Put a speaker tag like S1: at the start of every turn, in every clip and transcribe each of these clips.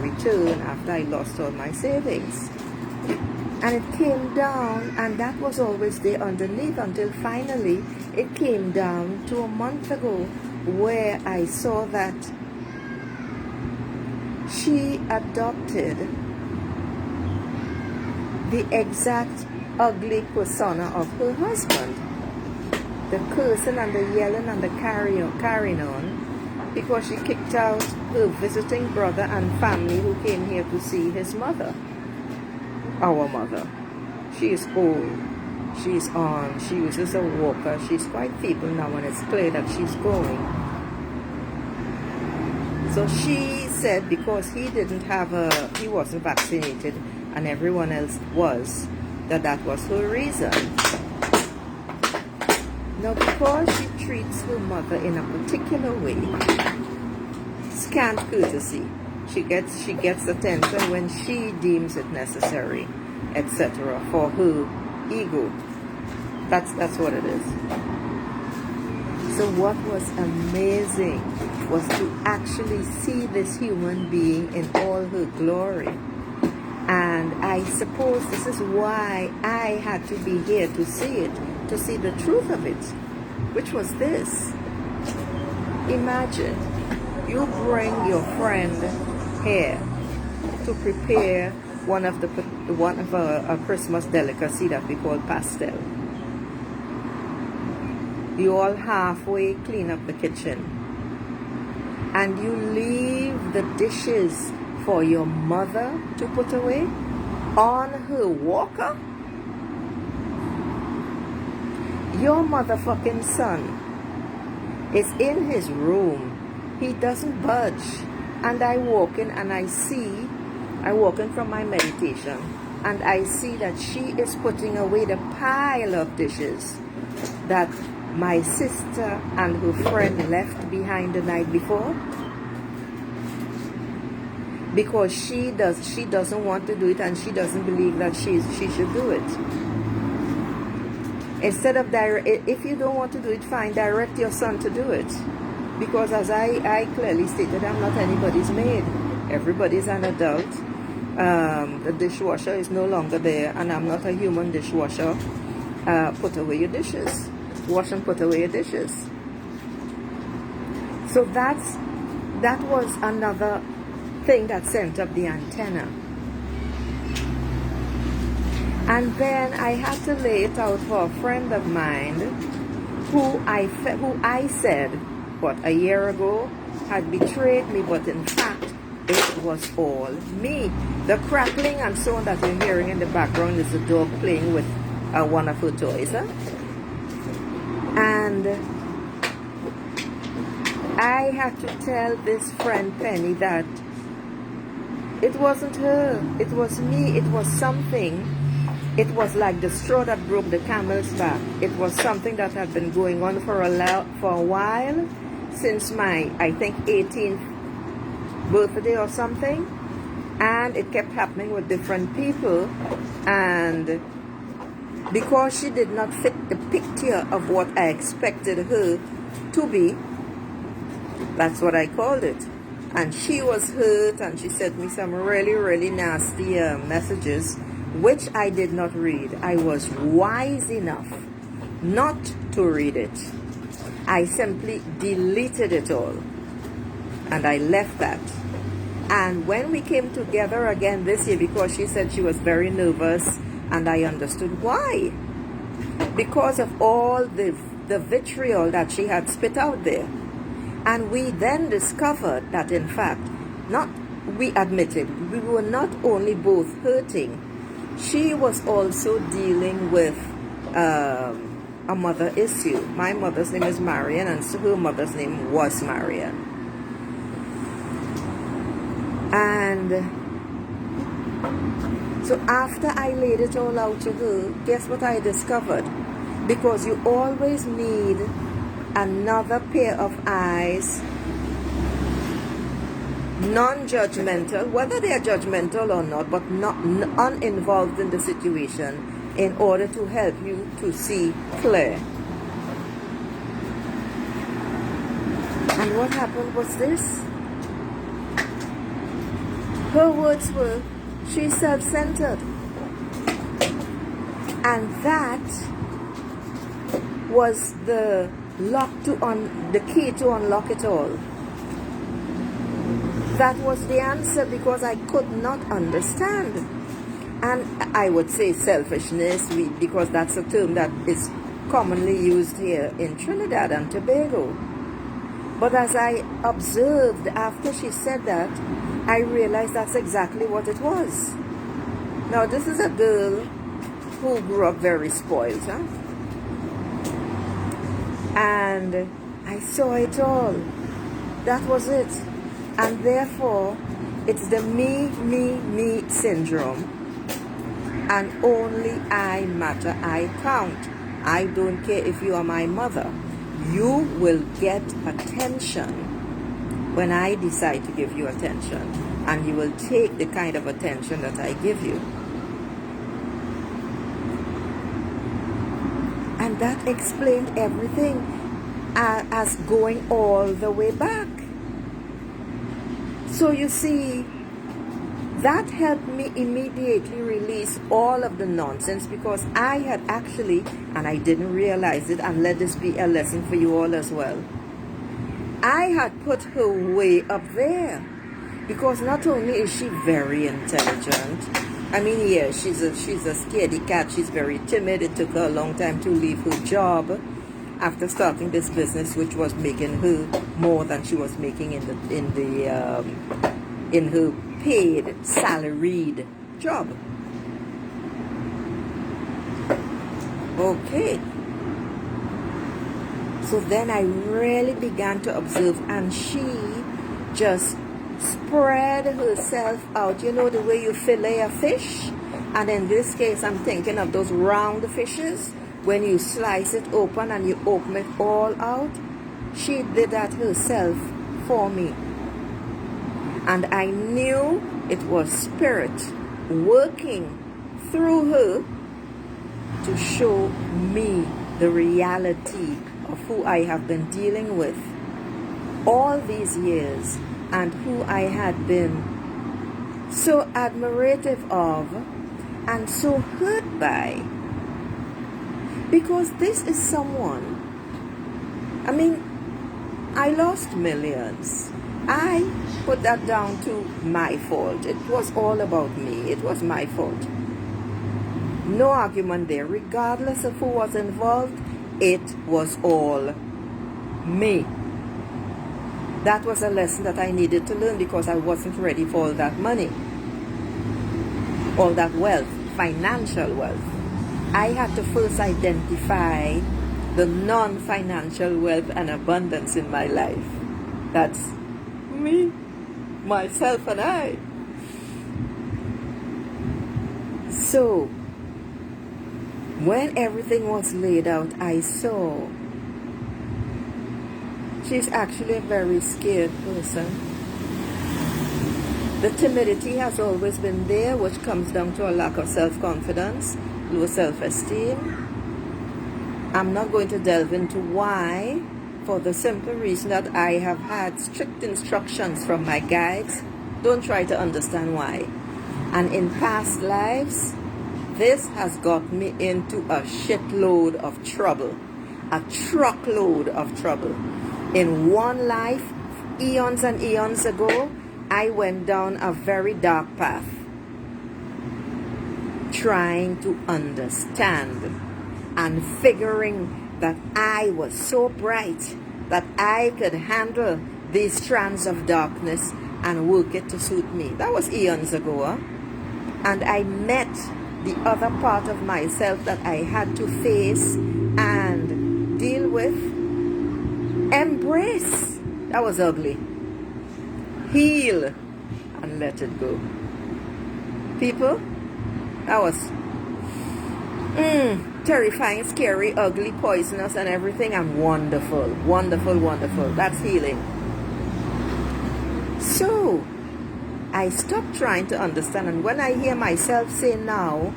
S1: return after I lost all my savings. And it came down, and that was always there underneath until finally it came down to a month ago where I saw that she adopted the exact ugly persona of her husband. The cursing and the yelling and the carrying on, because she kicked out her visiting brother and family who came here to see his mother. Our mother. She is old. She uses a walker. She's quite feeble now, and it's clear that she's going. So she said because he wasn't vaccinated and everyone else was, that was her reason. Now, because she treats her mother in a particular way, scant courtesy, she gets attention when she deems it necessary, etc., for her ego. That's what it is. So what was amazing was to actually see this human being in all her glory. And I suppose this is why I had to be here to see it, to see the truth of it, which was this. Imagine you bring your friend here to prepare one of a Christmas delicacy that we call pastel. You all halfway clean up the kitchen, and you leave the dishes for your mother to put away on her walker. Your motherfucking son is in his room. He doesn't budge. And I walk in and I walk in from my meditation, and I see that she is putting away the pile of dishes that my sister and her friend left behind the night before, because she doesn't want to do it, and she doesn't believe that she should do it. Instead of if you don't want to do it, fine, direct your son to do it. Because as I clearly stated, I'm not anybody's maid. Everybody's an adult. The dishwasher is no longer there, and I'm not a human dishwasher. Put away your dishes. Wash and put away your dishes. So that was another thing that sent up the antenna. And then I had to lay it out for a friend of mine who I said, a year ago had betrayed me, but in fact it was all me. The crackling and so on that you're hearing in the background is the dog playing with one of her toys. And I had to tell this friend Penny that it wasn't her, it was me, it was something. It was like the straw that broke the camel's back. It was something that had been going on for a while, since my, I think, 18th birthday or something. And it kept happening with different people. And because she did not fit the picture of what I expected her to be, that's what I called it. And she was hurt, and she sent me some really, really nasty messages, which I did not read. I was wise enough not to read it. I simply deleted it all, and I left that. And when we came together again this year, because she said she was very nervous, and I understood why. Because of all the vitriol that she had spit out there. And we then discovered that, in fact, we admitted, we were not only both hurting, she was also dealing with a mother issue. My mother's name is Marian, and so her mother's name was Marian. And so after I laid it all out to her, guess what I discovered? Because you always need another pair of eyes, non-judgmental, whether they are judgmental or not, but not uninvolved in the situation, in order to help you to see clear. And what happened was this. Her words were, she's self-centered. And that was the the key to unlock it all. That was the answer, because I could not understand. And I would say selfishness, because that's a term that is commonly used here in Trinidad and Tobago. But as I observed after she said that, I realized that's exactly what it was. Now, this is a girl who grew up very spoiled, huh? And I saw it all. That was it. And therefore, it's the me syndrome. And only I matter, I count. I don't care if you are my mother. You will get attention when I decide to give you attention. And you will take the kind of attention that I give you. And that explained everything, as going all the way back. So you see, that helped me immediately release all of the nonsense, because I had actually, and I didn't realize it, and let this be a lesson for you all as well, I had put her way up there, because not only is she very intelligent, I mean, yeah, she's a scaredy cat, she's very timid. It took her a long time to leave her job after starting this business, which was making her more than she was making in her paid, salaried job. Okay. So then I really began to observe, and she just spread herself out. You know the way you fillet a fish? And in this case, I'm thinking of those round fishes, when you slice it open and you open it all out. She did that herself for me. And I knew it was Spirit working through her to show me the reality of who I have been dealing with all these years, and who I had been so admirative of and so hurt by. Because this is someone, I mean, I lost millions. I put that down to my fault. It was all about me. It was my fault. No argument there. Regardless of who was involved, it was all me. That was a lesson that I needed to learn, because I wasn't ready for all that money, all that wealth, financial wealth. I had to first identify the non-financial wealth and abundance in my life. That's me, myself, and I. So, when everything was laid out, I saw she's actually a very scared person. The timidity has always been there, which comes down to a lack of self-confidence, low self-esteem. I'm not going to delve into why, for the simple reason that I have had strict instructions from my guides. Don't try to understand why. And in past lives, this has got me into a shitload of trouble, a truckload of trouble. In one life, eons and eons ago, I went down a very dark path, trying to understand and figuring that I was so bright that I could handle these strands of darkness and work it to suit me. That was eons ago, huh? And I met the other part of myself that I had to face and deal with, embrace. That was ugly. Heal and let it go. People, that was terrifying, scary, ugly, poisonous, and everything, and wonderful, wonderful, wonderful. That's healing. So I stopped trying to understand, and when I hear myself say now,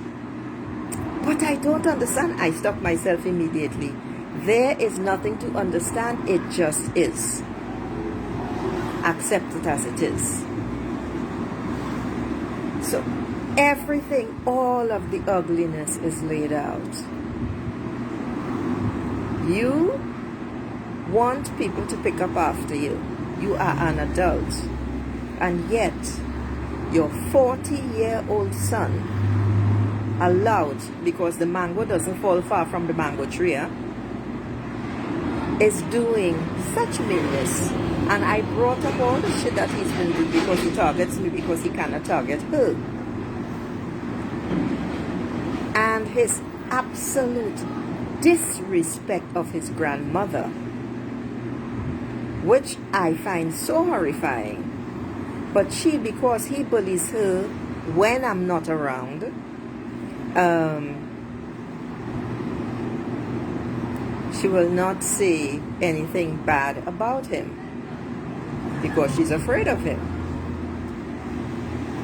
S1: but I don't understand, I stop myself immediately. There is nothing to understand, it just is. Accept it as it is. So everything, all of the ugliness is laid out. You want people to pick up after you. You are an adult. And yet, your 40-year-old son allowed, because the mango doesn't fall far from the mango tree, is doing such meanness. And I brought up all the shit that he's been doing because he targets me because he cannot target her. And his absolute disrespect of his grandmother, which I find so horrifying. But she, because he bullies her when I'm not around, she will not say anything bad about him because she's afraid of him.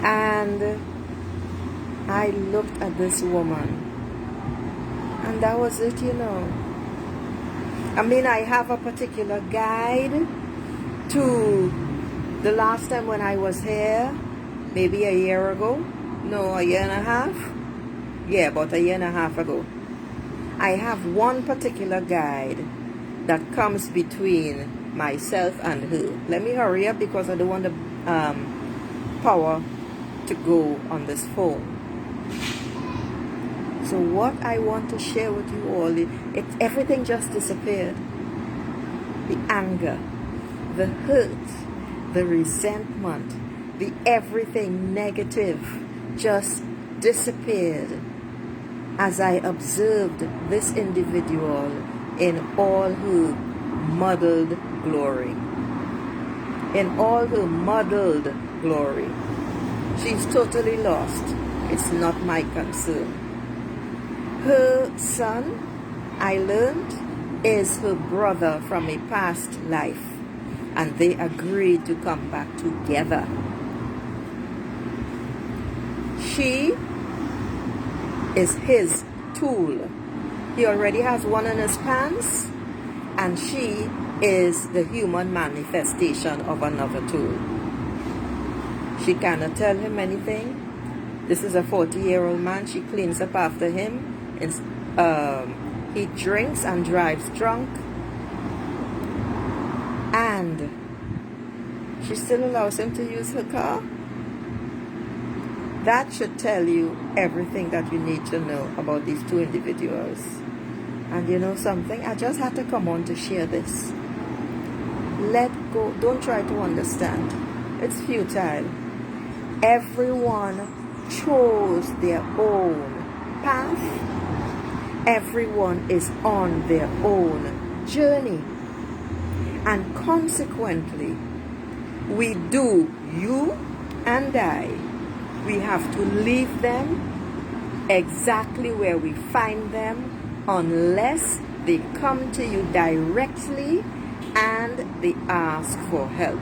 S1: And I looked at this woman, and that was it, you know. I mean, I have a particular guide to the last time when I was here, maybe a year ago. No, a year and a half. Yeah, about a year and a half ago. I have one particular guide that comes between myself and her. Let me hurry up because I don't want the power to go on this phone. So what I want to share with you all, everything just disappeared. The anger, the hurt, the resentment, the everything negative just disappeared as I observed this individual in all her muddled glory. In all her muddled glory. She's totally lost. It's not my concern. Her son, I learned, is her brother from a past life, and they agreed to come back together. She is his tool. He already has one in his pants, and she is the human manifestation of another tool. She cannot tell him anything. This is a 40-year-old man. She cleans up after him. He drinks and drives drunk, and she still allows him to use her car. That should tell you everything that you need to know about these two individuals. And you know something? I just had to come on to share this. Let go. Don't try to understand. It's futile. Everyone chose their own path. Everyone is on their own journey. And consequently, we do, you and I, we have to leave them exactly where we find them unless they come to you directly and they ask for help.